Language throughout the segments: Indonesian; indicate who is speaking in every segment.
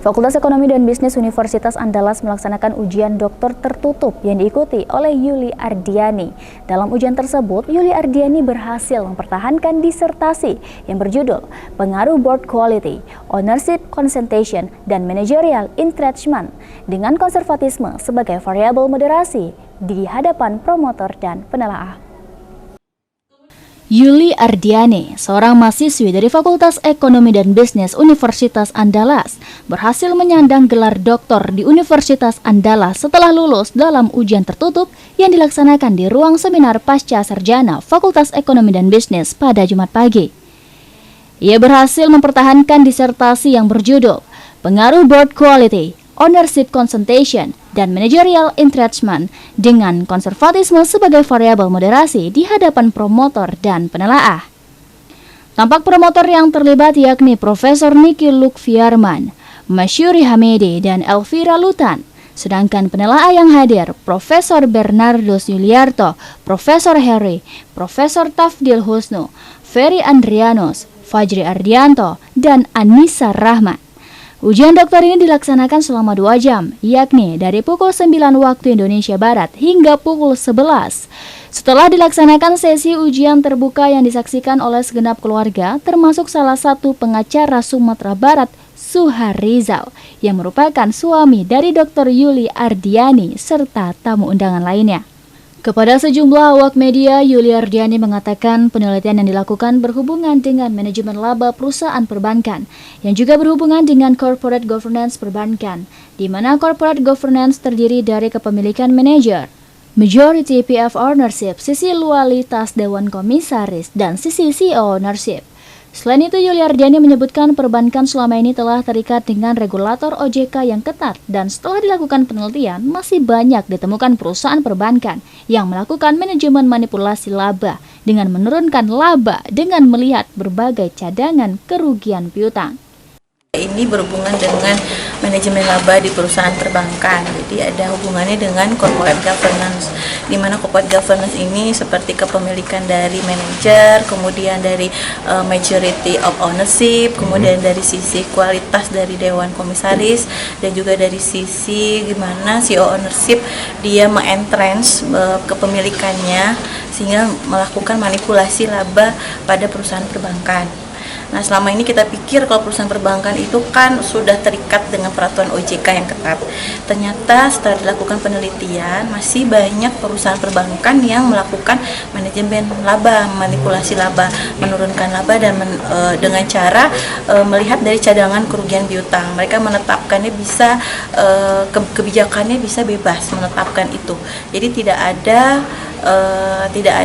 Speaker 1: Fakultas Ekonomi dan Bisnis Universitas Andalas melaksanakan ujian doktor tertutup yang diikuti oleh Yuli Ardiani. Dalam ujian tersebut, Yuli Ardiani berhasil mempertahankan disertasi yang berjudul Pengaruh Board Quality, Ownership Concentration, dan Managerial Entrenchment dengan konservatisme sebagai variabel moderasi di hadapan promotor dan penelaah. Yuli Ardiani, seorang mahasiswi dari Fakultas Ekonomi dan Bisnis Universitas Andalas, berhasil menyandang gelar doktor di Universitas Andalas setelah lulus dalam ujian tertutup yang dilaksanakan di ruang seminar pasca sarjana Fakultas Ekonomi dan Bisnis pada Jumat pagi. Ia berhasil mempertahankan disertasi yang berjudul Pengaruh Board Quality, Ownership Concentration, dan Managerial Entrenchment dengan konservatisme sebagai variabel moderasi di hadapan promotor dan penelaah. Tampak promotor yang terlibat yakni Profesor Niki Lukfiarman, Masyuri Hamidi, dan Elvira Lutan. Sedangkan penelaah yang hadir Profesor Bernardus Yuliarto, Profesor Heri, Profesor Tafdil Husnu, Ferry Andrianus, Fajri Ardianto, dan Anissa Rahman. Ujian dokter ini dilaksanakan selama 2 jam, yakni dari pukul 9 waktu Indonesia Barat hingga pukul 11. Setelah dilaksanakan sesi ujian terbuka yang disaksikan oleh segenap keluarga, termasuk salah satu pengacara Sumatera Barat, Suharizal, yang merupakan suami dari Dr. Yuli Ardiani, serta tamu undangan lainnya. Kepada sejumlah awak media, Yuli Ardiani mengatakan penelitian yang dilakukan berhubungan dengan manajemen laba perusahaan perbankan, yang juga berhubungan dengan corporate governance perbankan, di mana corporate governance terdiri dari kepemilikan manajer, majority PF ownership, sisi loyalitas Dewan Komisaris, dan sisi CEO ownership. Selain itu, Yuli Ardiani menyebutkan perbankan selama ini telah terikat dengan regulator OJK yang ketat dan setelah dilakukan penelitian masih banyak ditemukan perusahaan perbankan yang melakukan manajemen manipulasi laba dengan menurunkan laba dengan melihat berbagai cadangan kerugian piutang.
Speaker 2: Ini berhubungan dengan manajemen laba di perusahaan perbankan, jadi ada hubungannya dengan corporate governance, di mana corporate governance ini seperti kepemilikan dari manajer, kemudian dari majority of ownership, kemudian dari sisi kualitas dari Dewan Komisaris, dan juga dari sisi gimana CEO ownership dia me-entrench kepemilikannya sehingga melakukan manipulasi laba pada perusahaan perbankan. Nah, selama ini kita pikir kalau perusahaan perbankan itu kan sudah terikat dengan peraturan OJK yang ketat. Ternyata setelah dilakukan penelitian, masih banyak perusahaan perbankan yang melakukan manajemen laba, manipulasi laba, menurunkan laba dan dengan cara melihat dari cadangan kerugian piutang. Mereka menetapkannya bisa, kebijakannya bisa bebas menetapkan itu. Jadi tidak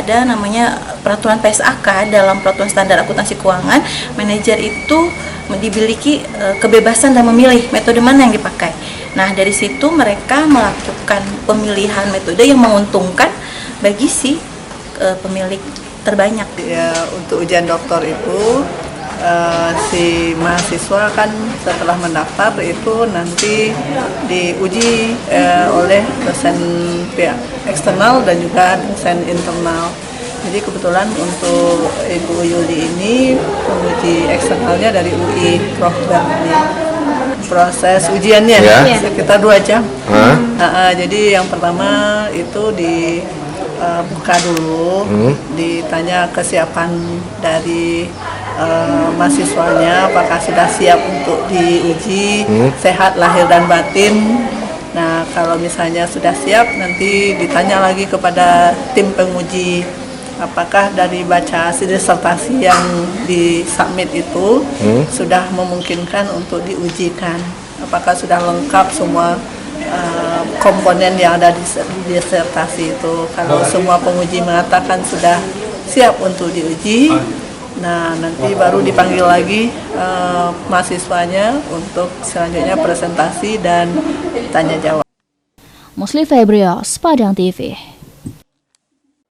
Speaker 2: ada namanya peraturan PSAK dalam peraturan standar akuntansi keuangan. Manajer itu dimiliki kebebasan dan memilih metode mana yang dipakai. Nah, dari situ mereka melakukan pemilihan metode yang menguntungkan bagi si pemilik terbanyak.
Speaker 3: Ya, untuk ujian doktor itu si mahasiswa kan setelah mendaftar itu nanti diuji oleh dosen pihak eksternal dan juga dosen internal. Jadi kebetulan untuk Ibu Yuli ini penguji eksternalnya dari UI Prof. Berni. Proses ujiannya sekitar 2 jam. Jadi yang pertama itu dibuka dulu, ditanya kesiapan dari mahasiswanya, apakah sudah siap untuk diuji, sehat lahir dan batin. Nah, kalau misalnya sudah siap, nanti ditanya lagi kepada tim penguji, apakah dari baca hasil disertasi yang disubmit itu sudah memungkinkan untuk diujikan, apakah sudah lengkap semua komponen yang ada di disertasi itu. Kalau semua penguji mengatakan sudah siap untuk diuji, nah nanti baru dipanggil lagi mahasiswanya untuk selanjutnya presentasi dan tanya jawab.
Speaker 1: Musli Febrios, Padang TV.